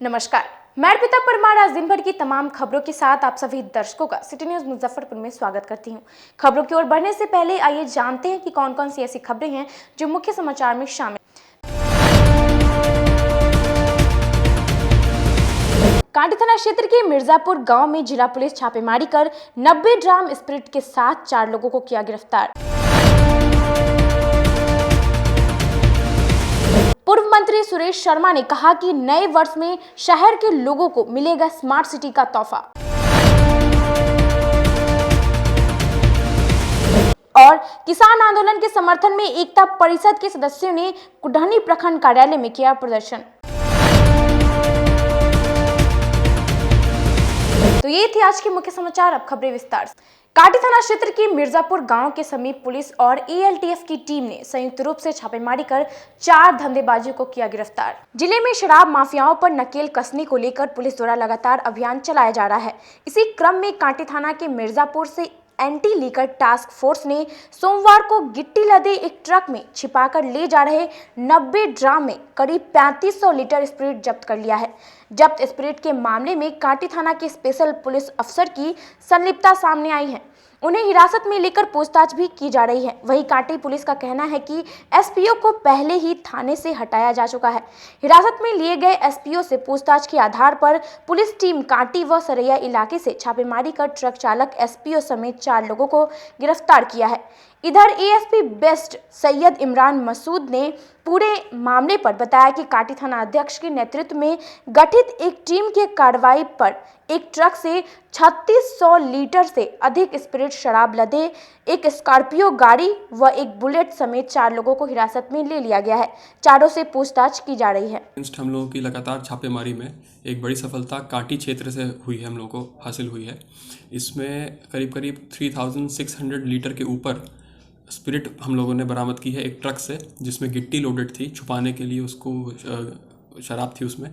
नमस्कार, मैं अर्पिता परमार आज दिन भर की तमाम खबरों के साथ आप सभी दर्शकों का सिटी न्यूज मुजफ्फरपुर में स्वागत करती हूं। खबरों की ओर बढ़ने से पहले आइए जानते हैं कि कौन कौन सी ऐसी खबरें हैं जो मुख्य समाचार में शामिल। कांटी थाना क्षेत्र के मिर्जापुर गांव में जिला पुलिस छापेमारी कर 90 ड्राम स्पिरिट के साथ 4 लोगों को किया गिरफ्तार। पूर्व मंत्री सुरेश शर्मा ने कहा कि नए वर्ष में शहर के लोगों को मिलेगा स्मार्ट सिटी का तोहफा। और किसान आंदोलन के समर्थन में एकता परिषद के सदस्यों ने कुढ़नी प्रखंड कार्यालय में किया प्रदर्शन। तो ये थी आज के मुख्य समाचार। अब खबरें विस्तार से। कांटी थाना क्षेत्र के मिर्जापुर गांव के समीप पुलिस और एएलटीएफ की टीम ने संयुक्त रूप से छापेमारी कर 4 धंधेबाजों को किया गिरफ्तार। जिले में शराब माफियाओं पर नकेल कसने को लेकर पुलिस द्वारा लगातार अभियान चलाया जा रहा है। इसी क्रम में कांटी थाना के मिर्जापुर से एंटी लीकर टास्क फोर्स ने सोमवार को गिट्टी लदे एक ट्रक में छिपाकर ले जा रहे 90 ड्राम में करीब 3500 लीटर स्पिरिट जब्त कर लिया है। जब्त स्पिरिट के मामले में कांटी थाना के स्पेशल पुलिस अफसर की संलिप्तता सामने आई है। उन्हें हिरासत में लेकर पूछताछ भी की जा रही है। वहीं कांटी पुलिस का कहना है कि एसपीओ को पहले ही थाने से हटाया जा चुका है। हिरासत में लिए गए एसपीओ से पूछताछ के आधार पर पुलिस टीम कांटी व सरैया इलाके से छापेमारी कर ट्रक चालक एसपीओ समेत 4 लोगों को गिरफ्तार किया है। इधर एएसपी बेस्ट सैयद इमरान मसूद ने पूरे मामले पर बताया कि कांटी थाना अध्यक्ष के नेतृत्व में गठित एक टीम के कार्रवाई पर एक ट्रक से 3600 लीटर से अधिक स्पिरिट शराब लदे एक स्कॉर्पियो गाड़ी व एक बुलेट समेत 4 लोगों को हिरासत में ले लिया गया है। चारों से पूछताछ की जा रही है। हम लोगों की लगातार छापेमारी में एक बड़ी सफलता कांटी क्षेत्र से हुई है, हम लोगों को हासिल हुई है। इसमें करीब 3600 लीटर के ऊपर स्पिरिट हम लोगों ने बरामद की है एक ट्रक से, जिसमें गिट्टी लोडेड थी, छुपाने के लिए उसको शराब थी उसमें।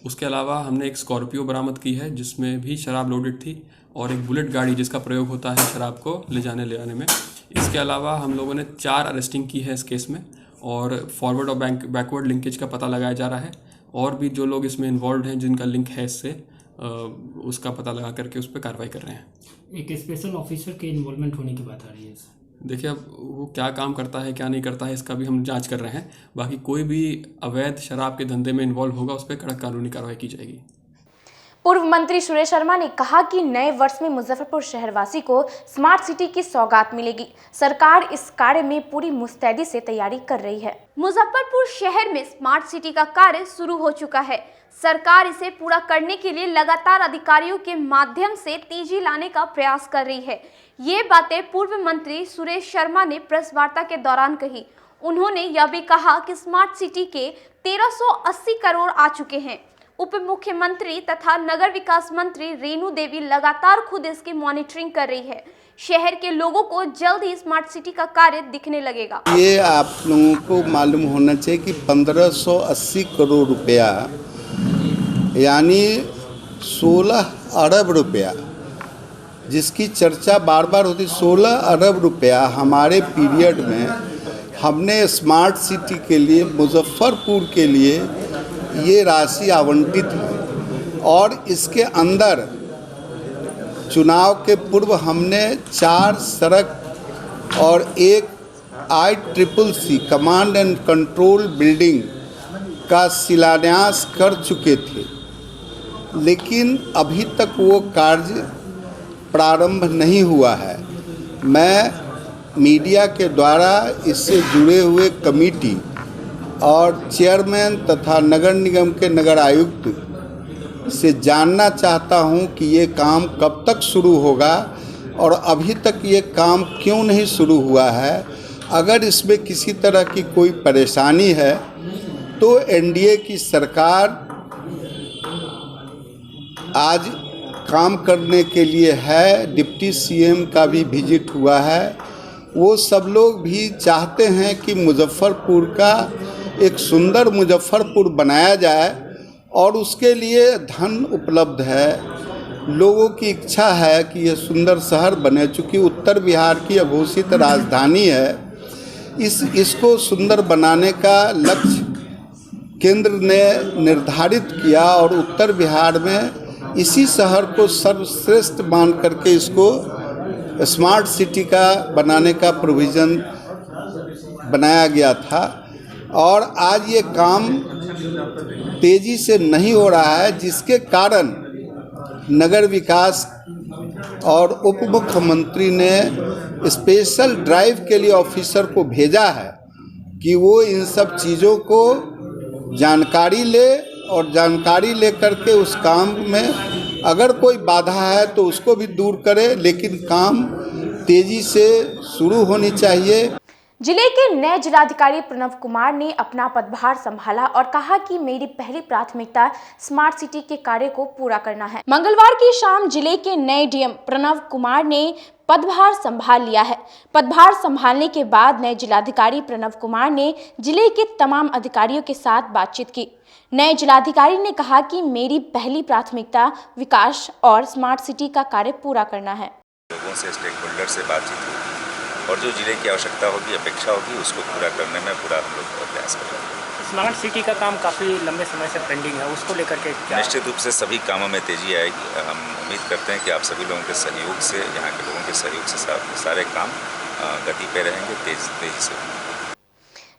उसके अलावा हमने एक स्कॉर्पियो बरामद की है जिसमें भी शराब लोडेड थी, और एक बुलेट गाड़ी जिसका प्रयोग होता है शराब को ले आने में। इसके अलावा हम लोगों ने 4 अरेस्टिंग की है इस केस में, और फॉरवर्ड और बैकवर्ड लिंकेज का पता लगाया जा रहा है। और भी जो लोग इसमें इन्वॉल्व हैं जिनका लिंक है इससे, उसका पता लगा करके उस पर कार्रवाई कर रहे हैं। एक स्पेशल ऑफिसर के इन्वॉल्वमेंट होने की बात आ रही है। देखिए, अब वो क्या काम करता है क्या नहीं करता है इसका भी हम जांच कर रहे हैं। बाकी कोई भी अवैध शराब के धंधे में इन्वॉल्व होगा उस पर कड़क कानूनी कार्रवाई की जाएगी। पूर्व मंत्री सुरेश शर्मा ने कहा कि नए वर्ष में मुजफ्फरपुर शहरवासी को स्मार्ट सिटी की सौगात मिलेगी। सरकार इस कार्य में पूरी मुस्तैदी से तैयारी कर रही है। मुजफ्फरपुर शहर में स्मार्ट सिटी का कार्य शुरू हो चुका है। सरकार इसे पूरा करने के लिए लगातार अधिकारियों के माध्यम से तेजी लाने का प्रयास कर रही है। ये बातें पूर्व मंत्री सुरेश शर्मा ने प्रेस वार्ता के दौरान कही। उन्होंने यह भी कहा कि स्मार्ट सिटी के 1380 करोड़ आ चुके हैं। उप मुख्यमंत्री तथा नगर विकास मंत्री रेणु देवी लगातार खुद इसकी मॉनिटरिंग कर रही है। शहर के लोगों को जल्द ही स्मार्ट सिटी का कार्य दिखने लगेगा। ये आप लोगों को मालूम होना चाहिए कि 1580 करोड़ रुपया यानी 16 अरब रुपया, जिसकी चर्चा बार बार होती, 16 अरब रुपया हमारे पीरियड में हमने स्मार्ट सिटी के लिए, मुजफ्फरपुर के लिए ये राशि आवंटित है। और इसके अंदर चुनाव के पूर्व हमने 4 सड़क और एक ICCC command and control building का शिलान्यास कर चुके थे, लेकिन अभी तक वो कार्य प्रारंभ नहीं हुआ है। मैं मीडिया के द्वारा इससे जुड़े हुए कमेटी और चेयरमैन तथा नगर निगम के नगर आयुक्त से जानना चाहता हूं कि ये काम कब तक शुरू होगा और अभी तक ये काम क्यों नहीं शुरू हुआ है। अगर इसमें किसी तरह की कोई परेशानी है तो एनडीए की सरकार आज काम करने के लिए है। डिप्टी सीएम का भी विजिट हुआ है। वो सब लोग भी चाहते हैं कि मुजफ्फरपुर का एक सुंदर मुजफ्फरपुर बनाया जाए, और उसके लिए धन उपलब्ध है। लोगों की इच्छा है कि यह सुंदर शहर बने। चूँकि उत्तर बिहार की अघोषित राजधानी है, इसको सुंदर बनाने का लक्ष्य केंद्र ने निर्धारित किया और उत्तर बिहार में इसी शहर को सर्वश्रेष्ठ मान करके इसको स्मार्ट सिटी का बनाने का प्रोविज़न बनाया गया था। और आज ये काम तेज़ी से नहीं हो रहा है, जिसके कारण नगर विकास और उप मुख्यमंत्री ने स्पेशल ड्राइव के लिए ऑफिसर को भेजा है कि वो इन सब चीज़ों को जानकारी ले और जानकारी लेकर के उस काम में अगर कोई बाधा है तो उसको भी दूर करे, लेकिन काम तेज़ी से शुरू होनी चाहिए। जिले के नए जिलाधिकारी प्रणव कुमार ने अपना पदभार संभाला और कहा कि मेरी पहली प्राथमिकता स्मार्ट सिटी के कार्य को पूरा करना है। मंगलवार की शाम जिले के नए डीएम प्रणव कुमार ने पदभार संभाल लिया है। पदभार संभालने के बाद नए जिलाधिकारी प्रणव कुमार ने जिले के तमाम अधिकारियों के साथ बातचीत की। नए जिलाधिकारी ने कहा कि मेरी पहली प्राथमिकता विकास और स्मार्ट सिटी का कार्य पूरा करना है। लोगों से, स्टेक होल्डर से बातचीत हुई और जो जिले की आवश्यकता होगी, अपेक्षा होगी, उसको पूरा करने में पूरा हम लोग प्रयास करेंगे। स्मार्ट सिटी का काम काफ़ी लंबे समय से पेंडिंग है, उसको लेकर के क्या? निश्चित रूप से सभी कामों में तेजी आएगी। हम उम्मीद करते हैं कि आप सभी लोगों के सहयोग से, यहाँ के लोगों के सहयोग से सारे काम गति पे रहेंगे, तेजी से।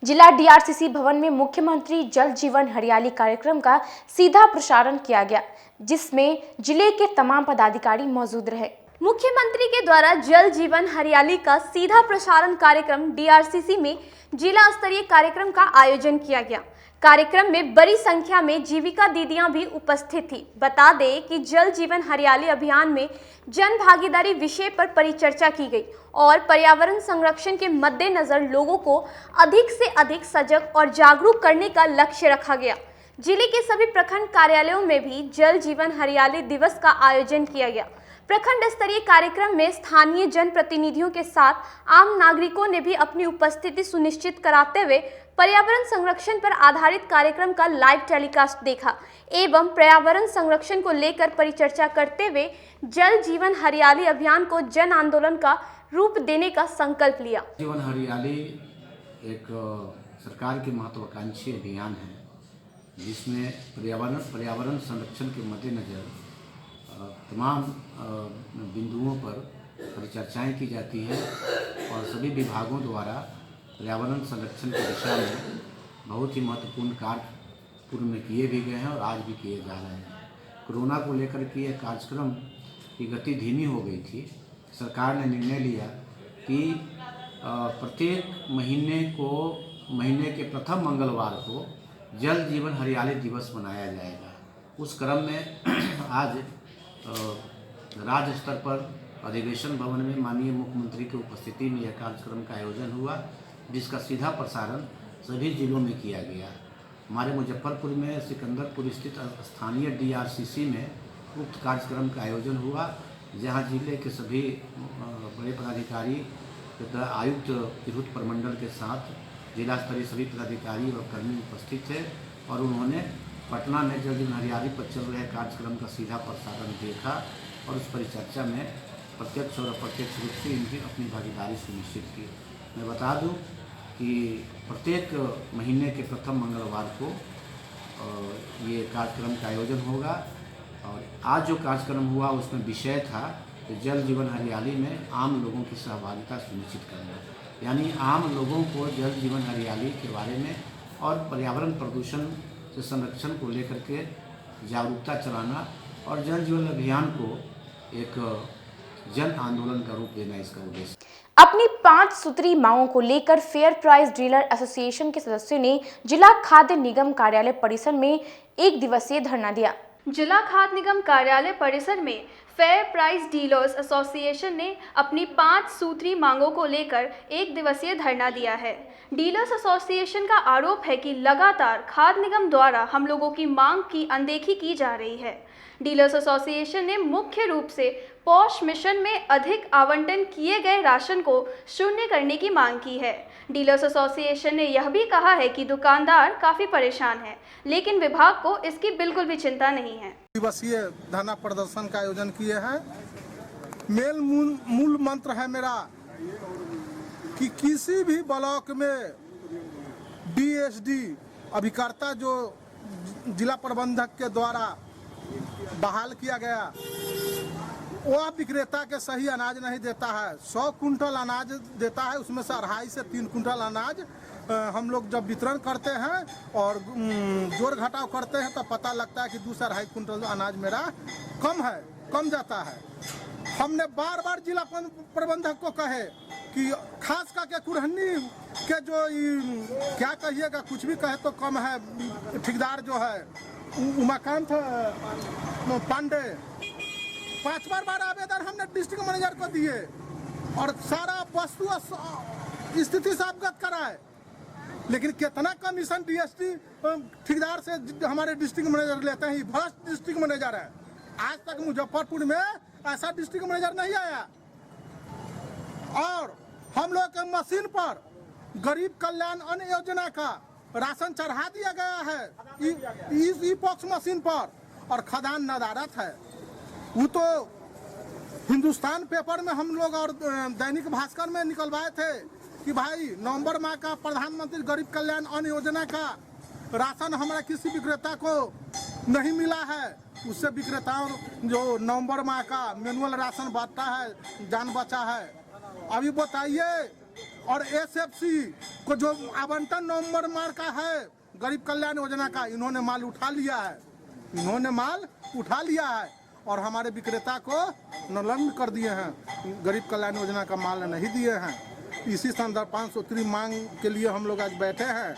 जिला डीआरसीसी भवन में मुख्यमंत्री जल जीवन हरियाली कार्यक्रम का सीधा प्रसारण किया गया, जिसमें जिले के तमाम पदाधिकारी मौजूद रहे। मुख्यमंत्री के द्वारा जल जीवन हरियाली का सीधा प्रसारण कार्यक्रम डीआरसीसी में जिला स्तरीय कार्यक्रम का आयोजन किया गया। कार्यक्रम में बड़ी संख्या में जीविका दीदियां भी उपस्थित थी। बता दें कि जल जीवन हरियाली अभियान में जन भागीदारी विषय पर परिचर्चा की गई और पर्यावरण संरक्षण के मद्देनजर लोगों को अधिक से अधिक सजग और जागरूक करने का लक्ष्य रखा गया। जिले के सभी प्रखंड कार्यालयों में भी जल जीवन हरियाली दिवस का आयोजन किया गया। प्रखंड स्तरीय कार्यक्रम में स्थानीय जनप्रतिनिधियों के साथ आम नागरिकों ने भी अपनी उपस्थिति सुनिश्चित कराते हुए पर्यावरण संरक्षण पर आधारित कार्यक्रम का लाइव टेलीकास्ट देखा एवं पर्यावरण संरक्षण को लेकर परिचर्चा करते हुए जल जीवन हरियाली अभियान को जन आंदोलन का रूप देने का संकल्प लिया। जीवन हरियाली एक सरकार की महत्वाकांक्षी अभियान है, जिसमें पर्यावरण संरक्षण के मद्देनजर तमाम बिंदुओं पर परिचर्चाएं की जाती हैं और सभी विभागों द्वारा पर्यावरण संरक्षण की दिशा में बहुत ही महत्वपूर्ण कार्य पूर्व में किए भी गए हैं और आज भी किए जा रहे हैं। कोरोना को लेकर के यह कार्यक्रम की गति धीमी हो गई थी। सरकार ने निर्णय लिया कि प्रत्येक महीने के प्रथम मंगलवार को जल जीवन हरियाली दिवस मनाया जाएगा। उस क्रम में आज राज्य स्तर पर अधिवेशन भवन में माननीय मुख्यमंत्री की उपस्थिति में यह कार्यक्रम का आयोजन हुआ, जिसका सीधा प्रसारण सभी जिलों में किया गया। हमारे मुजफ्फरपुर में सिकंदरपुर स्थित स्थानीय डीआरसीसी में उक्त कार्यक्रम का आयोजन हुआ, जहां जिले के सभी बड़े पदाधिकारी तथा आयुक्त तिरहुत प्रमंडल के साथ जिला स्तरीय सभी पदाधिकारी और कर्मी उपस्थित थे और उन्होंने पटना में जल जीवन हरियाली पर चल रहे कार्यक्रम का सीधा प्रसारण देखा और उस परिचर्चा में प्रत्यक्ष और अप्रत्यक्ष रूप से इनकी अपनी भागीदारी सुनिश्चित की। मैं बता दूं कि प्रत्येक महीने के प्रथम मंगलवार को ये कार्यक्रम का आयोजन होगा और आज जो कार्यक्रम हुआ उसमें विषय था कि जल जीवन हरियाली में आम लोगों की सहभागिता सुनिश्चित करना, यानी आम लोगों को जल जीवन हरियाली के बारे में और पर्यावरण प्रदूषण से संरक्षण को लेकर के जागरूकता चलाना और जल जीवन अभियान को एक जन आंदोलन का रूप देना इसका उद्देश्य। अपनी 5 सूत्री मांगों को लेकर फेयर प्राइस डीलर एसोसिएशन के सदस्यों ने जिला खाद्य निगम कार्यालय परिसर में 1 दिवसीय धरना दिया। जिला खाद्य निगम कार्यालय परिसर में फेयर प्राइस डीलर्स एसोसिएशन ने अपनी 5 सूत्री मांगों को लेकर 1 दिवसीय धरना दिया है। डीलर्स एसोसिएशन का आरोप है कि लगातार खाद्य निगम द्वारा हम लोगों की मांग की अनदेखी की जा रही है। डीलर्स एसोसिएशन ने मुख्य रूप से पौष मिशन में अधिक आवंटन किए गए राशन को शून्य करने की मांग की है। डीलर्स एसोसिएशन ने यह भी कहा है कि दुकानदार काफ़ी परेशान है, लेकिन विभाग को इसकी बिल्कुल भी चिंता नहीं है। दिवसीय धरना प्रदर्शन का आयोजन किए हैं। मूल मंत्र है मेरा कि किसी भी ब्लॉक में बीएसडी अभिकर्ता जो जिला प्रबंधक के द्वारा बहाल किया गया, वो विक्रेता के सही अनाज नहीं देता है। 100 कुंटल अनाज देता है, उसमें से 2.5 से 3 कुंटल अनाज हम लोग जब वितरण करते हैं और जोड़ घटाव करते हैं तो पता लगता है कि 2 से 2.5 कुंटल अनाज मेरा कम जाता है। हमने बार बार जिला प्रबंधक को कहे कि खास करके कुरहनी के जो क्या कहिएगा, कुछ भी कहे तो कम है। ठेकेदार जो है उमाकांत पांडे, 5 बार आवेदन हमने डिस्ट्रिक्ट मैनेजर को दिए और सारा वस्तु स्थिति से अवगत कराए, लेकिन कितना कमीशन डीएसटी ठेकेदार से हमारे डिस्ट्रिक्ट मैनेजर लेते हैं। भ्रष्ट डिस्ट्रिक्ट मैनेजर है। आज तक मुजफ्फरपुर में ऐसा डिस्ट्रिक्ट मैनेजर नहीं आया। और हम लोग के मशीन पर गरीब कल्याण अन्न योजना का राशन चढ़ा दिया गया है ई पॉक्स मशीन पर, और खदान नदारत है। वो तो हिंदुस्तान पेपर में हम लोग और दैनिक भास्कर में निकलवाए थे कि भाई नवंबर माह का प्रधानमंत्री गरीब कल्याण अन्न योजना का राशन हमारा किसी विक्रेता को नहीं मिला है। उससे विक्रेताओं जो नवंबर माह का मैनुअल राशन बांटता है, जान बचा है। अभी बताइए, और एसएफसी को जो आवंटन नवंबर माह का है गरीब कल्याण योजना का, इन्होंने माल उठा लिया है और हमारे विक्रेता को निलंबन कर दिए हैं। गरीब कल्याण योजना का माल नहीं दिए हैं। इसी संदर्भ 503 मांग के लिए हम लोग आज बैठे हैं।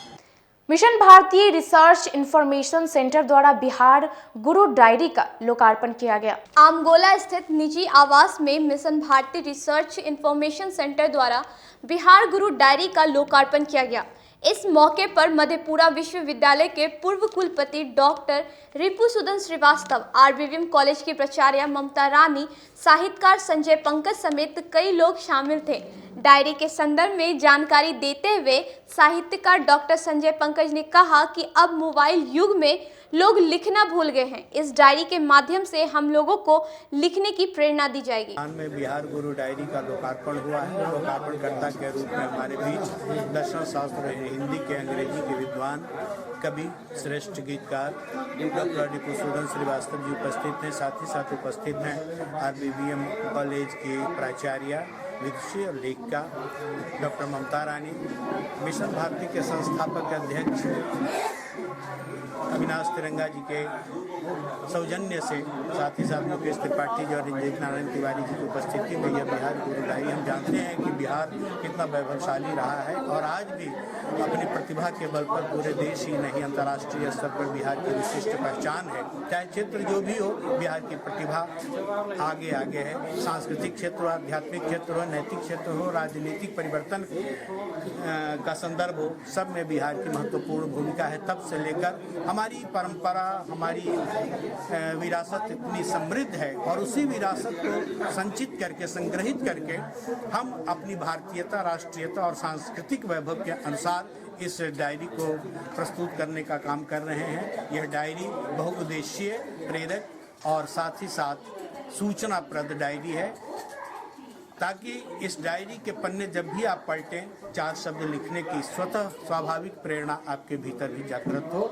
मिशन भारतीय रिसर्च इंफॉर्मेशन सेंटर द्वारा बिहार गुरु डायरी का लोकार्पण किया गया। आमगोला स्थित निजी आवास में मिशन भारतीय रिसर्च इंफॉर्मेशन सेंटर द्वारा बिहार गुरु डायरी का लोकार्पण किया गया। इस मौके पर मधेपुरा विश्वविद्यालय के पूर्व कुलपति डॉक्टर रिपुसूदन श्रीवास्तव, आरबीवीएम कॉलेज की प्राचार्य ममता रानी, साहित्यकार संजय पंकज समेत कई लोग शामिल थे। डायरी के संदर्भ में जानकारी देते हुए साहित्यकार डॉक्टर संजय पंकज ने कहा कि अब मोबाइल युग में लोग लिखना भूल गए हैं। इस डायरी के माध्यम से हम लोगों को लिखने की प्रेरणा दी जाएगी। में बिहार गुरु डायरी का लोकार्पण हुआ है। लोकार्पणकर्ता के रूप में हमारे बीच दर्शन शास्त्र, हिंदी के, अंग्रेजी के विद्वान, कवि, श्रेष्ठ गीतकार डॉक्टर रिपुसूदन श्रीवास्तव जी उपस्थित हैं। साथ ही साथ उपस्थित हैं आरबीवीएम कॉलेज की प्राचार्य, विदुषी और लेखिका डॉक्टर ममता रानी, मिशन भारती के संस्थापक अध्यक्ष अविनाश तिरंगा जी के सौजन्य से, साथ ही साथ मुकेश त्रिपाठी जी और रंजीत नारायण तिवारी जी की उपस्थिति में यह बिहार गुरु डायरी, हम जानते हैं कि बिहार कितना वैभवशाली रहा है और आज भी अपनी प्रतिभा के बल पर पूरे देश ही नहीं अंतर्राष्ट्रीय स्तर पर बिहार की विशिष्ट पहचान है। चाहे क्षेत्र जो भी हो, बिहार की प्रतिभा आगे है। सांस्कृतिक क्षेत्र हो, आध्यात्मिक क्षेत्र हो, नैतिक क्षेत्र हो, राजनीतिक परिवर्तन का संदर्भ हो, सब में बिहार की महत्वपूर्ण भूमिका है। तब से लेकर हमारी परंपरा, हमारी विरासत इतनी समृद्ध है और उसी विरासत को संचित करके, संग्रहित करके हम अपनी भारतीयता, राष्ट्रीयता और सांस्कृतिक वैभव के अनुसार इस डायरी को प्रस्तुत करने का काम कर रहे हैं। यह डायरी बहुउद्देशीय, प्रेरक और साथ ही साथ सूचनाप्रद डायरी है, ताकि इस डायरी के पन्ने जब भी आप पलटें, 4 शब्द लिखने की स्वतः स्वाभाविक प्रेरणा आपके भीतर भी जागृत हो।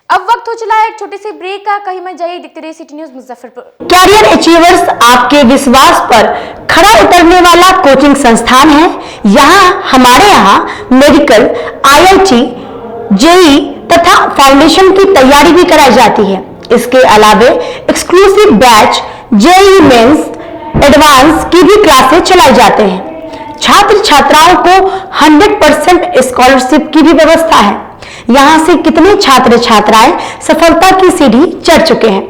अब वक्त हो चला है एक छोटी सी ब्रेक का। कहीं मत जाइए, देखते रहिए city news Muzaffarpur. Career achievers आपके विश्वास पर खरा उतरने वाला कोचिंग संस्थान है। हमारे यहाँ मेडिकल, IIT, जेई तथा फाउंडेशन की तैयारी भी कराई जाती है। इसके अलावे exclusive batch JEE mains, advance की भी क्लासेस चलाई जाते हैं। छात्र छात्राओं को 100% स्कॉलरशिप की भी व्यवस्था है। यहाँ से कितने छात्र छात्राएं सफलता की सीढ़ी चढ़ चुके हैं।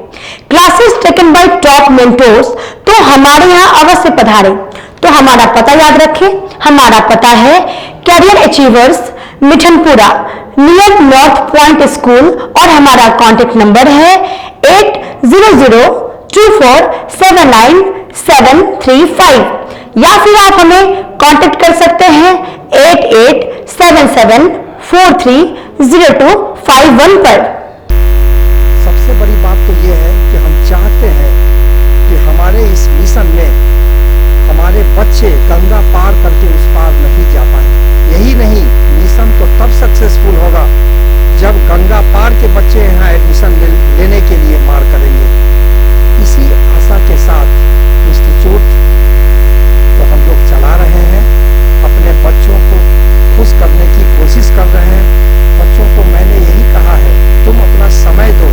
Classes taken by top mentors, तो हमारे यहाँ अवश्य पधारें। तो हमारा पता याद रखें, हमारा पता है career achievers, Mithanpura, near north point school, और हमारा कॉन्टेक्ट नंबर है 8002479735, या फिर आप हमें कांटेक्ट कर सकते हैं 8877430251 पर। सबसे बड़ी बात तो यह है कि हम चाहते हैं कि हमारे इस मिशन में हमारे बच्चे गंगा पार करके उस पार नहीं जा पाए। यही नहीं, मिशन तो तब सक्सेसफुल होगा जब गंगा पार के बच्चे यहाँ एडमिशन लेने के लिए मार करेंगे। इसी आशा के साथ इंस्टीट्यूट तो हम लोग चला रहे हैं, अपने बच्चों को खुश करने की कोशिश कर रहे हैं। बच्चों को मैंने यही कहा है, तुम अपना समय दो,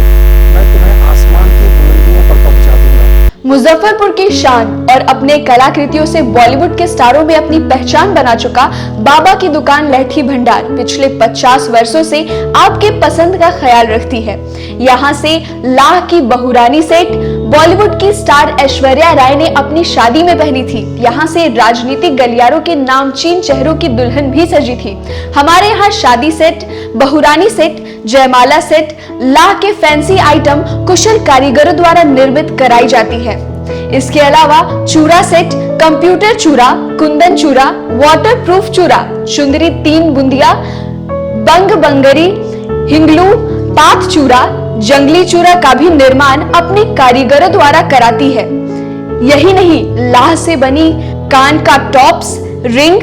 मैं तुम्हें आसमान की बुलंदियों पर पहुंचा दूंगा। मुजफ्फरपुर की शान और अपने कलाकृतियों से बॉलीवुड के स्टारों में अपनी पहचान बना चुका बाबा की दुकान लहठी भंडार पिछले 50 वर्षों से आपके पसंद का ख्याल रखती है। यहाँ से लाह की बहुरानी सेट बॉलीवुड की स्टार ऐश्वर्या राय ने अपनी शादी में पहनी थी। यहाँ से राजनीतिक गलियारों के नामचीन चेहरों की दुल्हन भी सजी थी। हमारे यहाँ शादी सेट, बहुरानी सेट, जयमाला सेट, लाह के फैंसी आइटम कुशल कारीगरों द्वारा निर्मित कराई जाती है। इसके अलावा चूड़ा सेट, कंप्यूटर चूड़ा, कुंदन चूड़ा, वाटरप्रूफ चूड़ा, चुंदरी 3 बुंदिया, बंग बंगरी, हिंगलू, पात चूड़ा, जंगली चूड़ा का भी निर्माण अपने कारीगरों द्वारा कराती है। यही नहीं, लाह से बनी कान का टॉप्स, रिंग,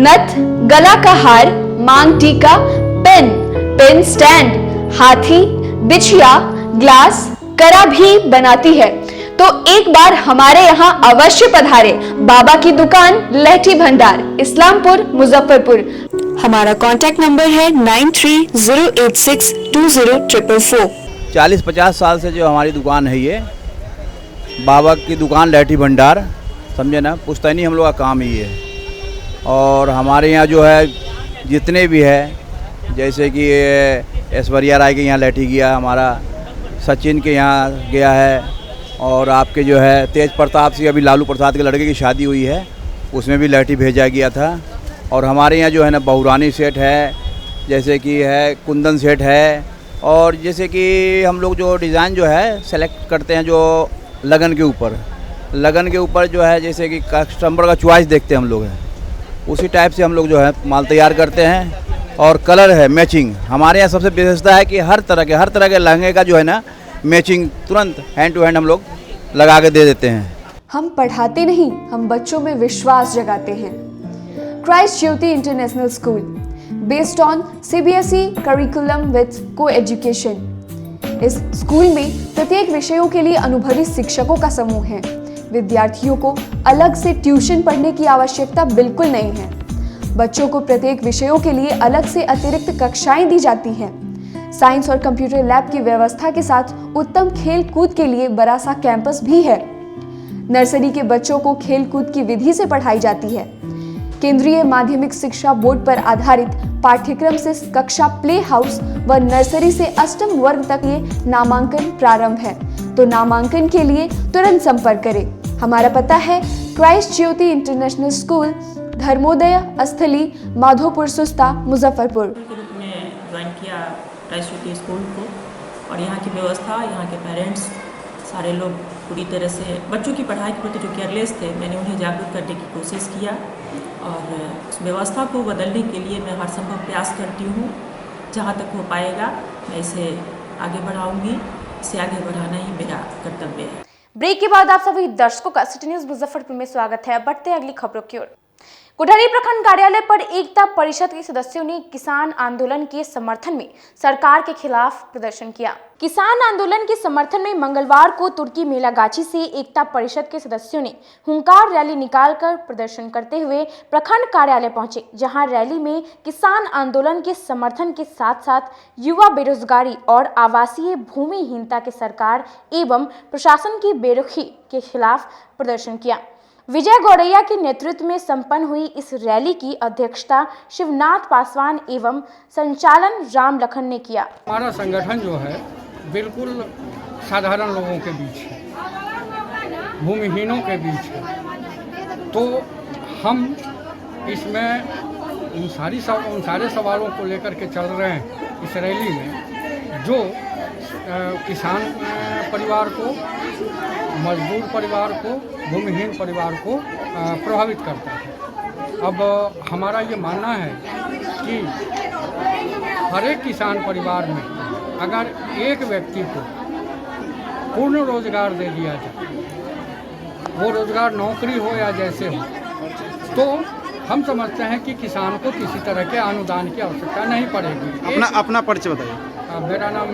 नथ, गला का हार, मांग टीका, पेन स्टैंड, हाथी, बिछिया, ग्लास, करा भी बनाती है। तो एक बार हमारे यहाँ अवश्य पधारे। बाबा की दुकान लहठी भंडार, इस्लामपुर, मुजफ्फरपुर। हमारा कांटेक्ट नंबर है 9308620444। 40-50 साल से जो हमारी दुकान है, ये बाबा की दुकान लहठी भंडार, समझे ना, पुश्तैनी हम लोग का काम ही है। और हमारे यहाँ जो है जितने भी है, जैसे कि ऐश्वर्या राय के यहाँ लहठी गया, हमारा सचिन के यहाँ गया है, और आपके जो है तेज प्रताप सिंह, अभी लालू प्रसाद के लड़के की शादी हुई है, उसमें भी लहठी भेजा गया था। और हमारे यहाँ जो है ना बहुरानी सेट है, जैसे कि है कुंदन सेट है, और जैसे कि हम लोग जो डिज़ाइन जो है सेलेक्ट करते हैं जो लगन के ऊपर जो है, जैसे कि कस्टमर का चॉइस देखते हैं हम लोग, है उसी टाइप से हम लोग जो है माल तैयार करते हैं। और कलर है मैचिंग, हमारे यहाँ सबसे विशेषता है कि हर तरह के लहंगे का जो है ना मैचिंग तुरंत हैंड टू हैंड हम लोग लगा के दे देते हैं। हम पढ़ाते नहीं, हम बच्चों में विश्वास जगाते हैं। Christ Jyoti international school, based on CBSE curriculum with को एजुकेशन। इस स्कूल में प्रत्येक विषयों के लिए अनुभवी शिक्षकों का समूह है। विद्यार्थियों को अलग से ट्यूशन पढ़ने की आवश्यकता बिल्कुल नहीं है। बच्चों को प्रत्येक विषयों के लिए अलग से अतिरिक्त कक्षाएं दी जाती हैं। साइंस और कंप्यूटर लैब की व्यवस्था के साथ उत्तम खेल कूद के लिए बड़ा सा कैंपस भी है। नर्सरी के बच्चों को खेल कूद की विधि से पढ़ाई जाती है। केंद्रीय माध्यमिक शिक्षा बोर्ड पर आधारित पाठ्यक्रम से कक्षा प्ले हाउस व नर्सरी से 8वीं वर्ग तक ये नामांकन प्रारंभ है। तो नामांकन के लिए तुरंत संपर्क करें। हमारा पता है क्राइस्ट ज्योति इंटरनेशनल स्कूल, धर्मोदय स्थली, माधोपुर सुस्ता, मुजफ्फरपुर। के रूप में ज्वाइन किया क्राइस्ट ज्योति स्कूल को, और यहाँ की व्यवस्था, यहाँ के पेरेंट्स, सारे लोग पूरी तरह से बच्चों की पढ़ाई के प्रति जो केयरलेस थे, मैंने उन्हें जागरूक करने की कोशिश किया, और उस व्यवस्था को बदलने के लिए मैं हर संभव प्रयास करती हूँ। जहाँ तक हो पाएगा मैं इसे आगे बढ़ाऊँगी, इसे आगे बढ़ाना ही मेरा कर्तव्य है। ब्रेक के बाद आप सभी दर्शकों का सिटी न्यूज मुजफ्फरपुर में स्वागत है। बढ़ते हैं अगली खबरों की ओर। कोठारी प्रखंड कार्यालय पर एकता परिषद के सदस्यों ने किसान आंदोलन के समर्थन में सरकार के खिलाफ प्रदर्शन किया। किसान आंदोलन के समर्थन में मंगलवार को तुर्की मेलागाछी से एकता परिषद के सदस्यों ने हुंकार रैली निकालकर प्रदर्शन करते हुए प्रखंड कार्यालय पहुंचे, जहां रैली में किसान आंदोलन के समर्थन के साथ साथ युवा बेरोजगारी और आवासीय भूमिहीनता के सरकार एवं प्रशासन की बेरुखी के खिलाफ प्रदर्शन किया। विजय गौड़ैया के नेतृत्व में संपन्न हुई इस रैली की अध्यक्षता शिवनाथ पासवान एवं संचालन राम लखन ने किया। हमारा संगठन जो है बिल्कुल साधारण लोगों के बीच है, भूमिहीनों के बीच है। तो हम इसमें उन सारे सवालों को लेकर के चल रहे हैं इस रैली में, जो किसान परिवार को, मजदूर परिवार को, भूमिहीन परिवार को प्रभावित करता है। अब हमारा ये मानना है कि हर एक किसान परिवार में अगर एक व्यक्ति को पूर्ण रोजगार दे दिया जाए, वो रोजगार नौकरी हो या जैसे हो, तो हम समझते हैं कि किसान को किसी तरह के अनुदान की आवश्यकता नहीं पड़ेगी। अपना परिचय बताइए। मेरा नाम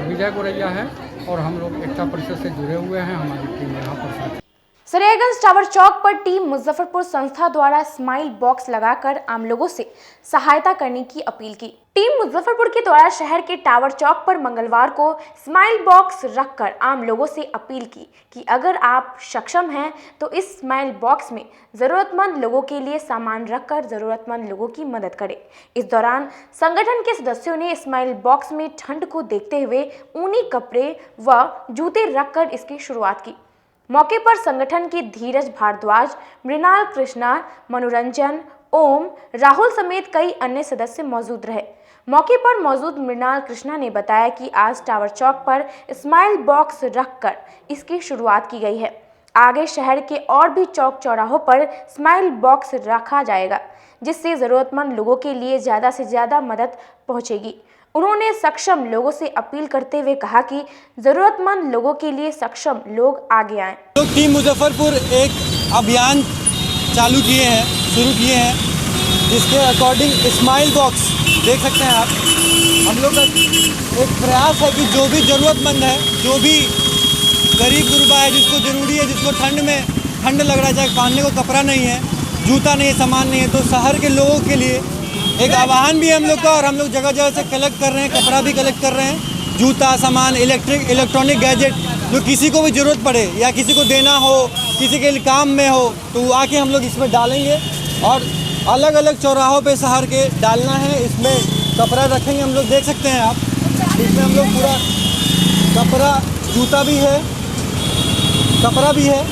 विजय गोरैया है और हम लोग एकता परिषद से जुड़े हुए हैं। हमारी टीम यहाँ पर साथ। सरेगंज टावर चौक पर टीम मुजफ्फरपुर संस्था द्वारा स्माइल बॉक्स लगाकर आम लोगों से सहायता करने की अपील की। टीम मुजफ्फरपुर के द्वारा शहर के टावर चौक पर मंगलवार को स्माइल बॉक्स रखकर आम लोगों से अपील की कि अगर आप सक्षम हैं तो इस स्माइल बॉक्स में जरूरतमंद लोगों के लिए सामान रखकर जरूरतमंद लोगों की मदद करें। इस दौरान संगठन के सदस्यों ने स्माइल बॉक्स में ठंड को देखते हुए ऊनी कपड़े व जूते रखकर इसकी शुरुआत की। मौके पर संगठन के धीरज भारद्वाज, मृणाल कृष्णा, मनोरंजन, ओम, राहुल समेत कई अन्य सदस्य मौजूद रहे। मौके पर मौजूद मृणाल कृष्णा ने बताया कि आज टावर चौक पर स्माइल बॉक्स रखकर इसकी शुरुआत की गई है। आगे शहर के और भी चौक चौराहों पर स्माइल बॉक्स रखा जाएगा, जिससे जरूरतमंद लोगों के लिए ज़्यादा से ज़्यादा मदद पहुंचेगी। उन्होंने सक्षम लोगों से अपील करते हुए कहा कि जरूरतमंद लोगों के लिए सक्षम लोग आगे आएं। तो टीम मुजफ्फरपुर एक अभियान चालू किए हैं, शुरू किए हैं, जिसके अकॉर्डिंग स्माइल बॉक्स देख सकते हैं आप। हम लोग का एक प्रयास है कि जो भी ज़रूरतमंद है, जो भी गरीब गुरबा है, जिसको ज़रूरी है, जिसको ठंड लग रहा है, चाहे पहनने को कपड़ा नहीं है, जूता नहीं है, सामान नहीं है, तो शहर के लोगों के लिए एक आह्वान भी है हम लोग का। और हम लोग जगह जगह से कलेक्ट कर रहे हैं, कपड़ा भी कलेक्ट कर रहे हैं, जूता, सामान, इलेक्ट्रॉनिक गैजेट, जो किसी को भी ज़रूरत पड़े या किसी को देना हो, किसी के काम में हो, तो आके हम लोग इसमें डालेंगे। और अलग अलग चौराहों पे शहर के डालना है। इसमें कपड़ा रखेंगे, हम लोग देख सकते हैं आप, इसमें हम लोग पूरा कपड़ा, जूता भी है, कपड़ा भी है,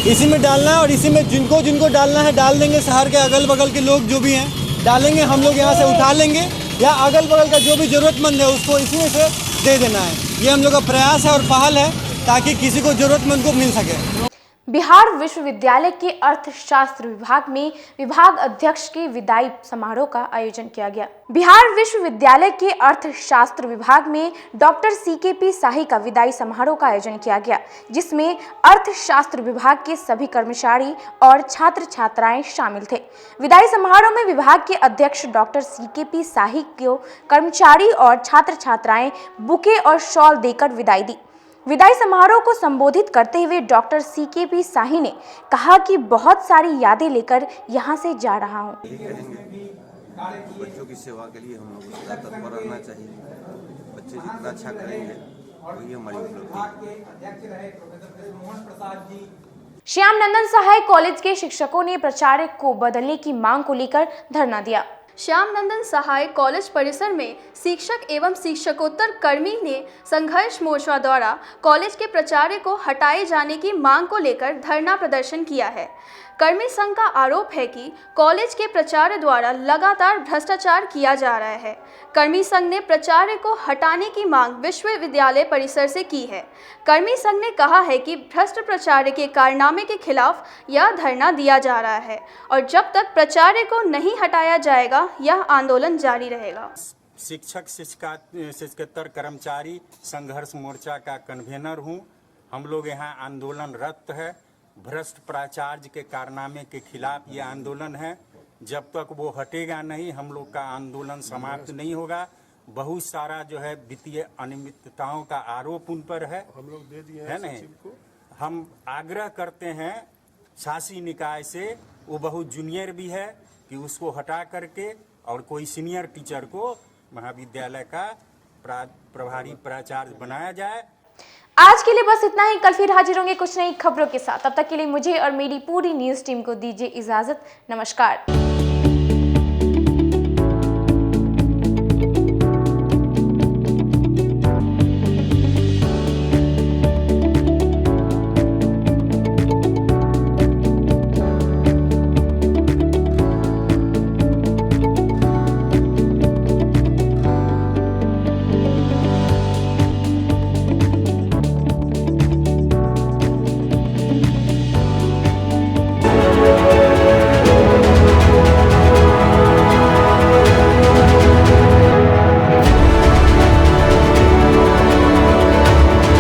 इसी में डालना है। और इसी में जिनको जिनको डालना है डाल देंगे। शहर के अगल बगल के लोग जो भी हैं डालेंगे, हम लोग यहाँ से उठा लेंगे, या अगल बगल का जो भी ज़रूरतमंद है उसको इसमें से दे देना है। ये हम लोग का प्रयास है और पहल है, ताकि किसी को ज़रूरतमंद को मिल सके। बिहार विश्वविद्यालय के अर्थशास्त्र विभाग में विभाग अध्यक्ष के विदाई समारोह का आयोजन किया गया। बिहार विश्वविद्यालय के अर्थशास्त्र विभाग में डॉक्टर CKP शाही का विदाई समारोह का आयोजन किया गया, जिसमें अर्थशास्त्र विभाग के सभी कर्मचारी और छात्र छात्राएं शामिल थे। विदाई समारोह में विभाग के अध्यक्ष डॉक्टर CKP शाही को कर्मचारी और छात्र छात्राएं बुके और शॉल देकर विदाई दी। विदाई समारोह को संबोधित करते हुए डॉक्टर CKP शाही ने कहा कि बहुत सारी यादें लेकर यहां से जा रहा हूं। बच्चों की सेवा के लिए हम लोग को सदा तत्पर रहना चाहिए। बच्चे जितना अच्छा करेंगे वही हमारी उपलब्धि। श्याम नंदन सहाय कॉलेज के शिक्षकों ने प्राचार्य को बदलने की मांग को लेकर धरना दिया। श्याम नंदन सहाय कॉलेज परिसर में शिक्षक एवं शिक्षकोत्तर कर्मी ने संघर्ष मोर्चा द्वारा कॉलेज के प्राचार्य को हटाए जाने की मांग को लेकर धरना प्रदर्शन किया है। कर्मी संघ का आरोप है कि कॉलेज के प्राचार्य द्वारा लगातार भ्रष्टाचार किया जा रहा है। कर्मी संघ ने प्राचार्य को हटाने की मांग विश्वविद्यालय परिसर से की है। कर्मी संघ ने कहा है कि भ्रष्ट प्राचार्य के कारनामे के खिलाफ यह धरना दिया जा रहा है और जब तक प्राचार्य को नहीं हटाया जाएगा यह आंदोलन जारी रहेगा। शिक्षक शिक्षकेतर कर्मचारी संघर्ष मोर्चा का कन्वेनर हूँ। हम लोग यहाँ आंदोलनरत है। भ्रष्ट प्राचार्य के कारनामे के खिलाफ ये आंदोलन है। जब तक वो हटेगा नहीं, हम लोग का आंदोलन समाप्त नहीं होगा। बहुत सारा जो है वित्तीय अनियमितताओं का आरोप उन पर है, हम लोग दे दिए है नहीं। हम आग्रह करते हैं शासी निकाय से, वो बहुत जूनियर भी है, कि उसको हटा करके और कोई सीनियर टीचर को महाविद्यालय का प्रभारी प्राचार्य बनाया जाए। आज के लिए बस इतना ही। कल फिर हाजिर होंगे कुछ नई खबरों के साथ। तब तक के लिए मुझे और मेरी पूरी न्यूज़ टीम को दीजिए इजाजत। नमस्कार।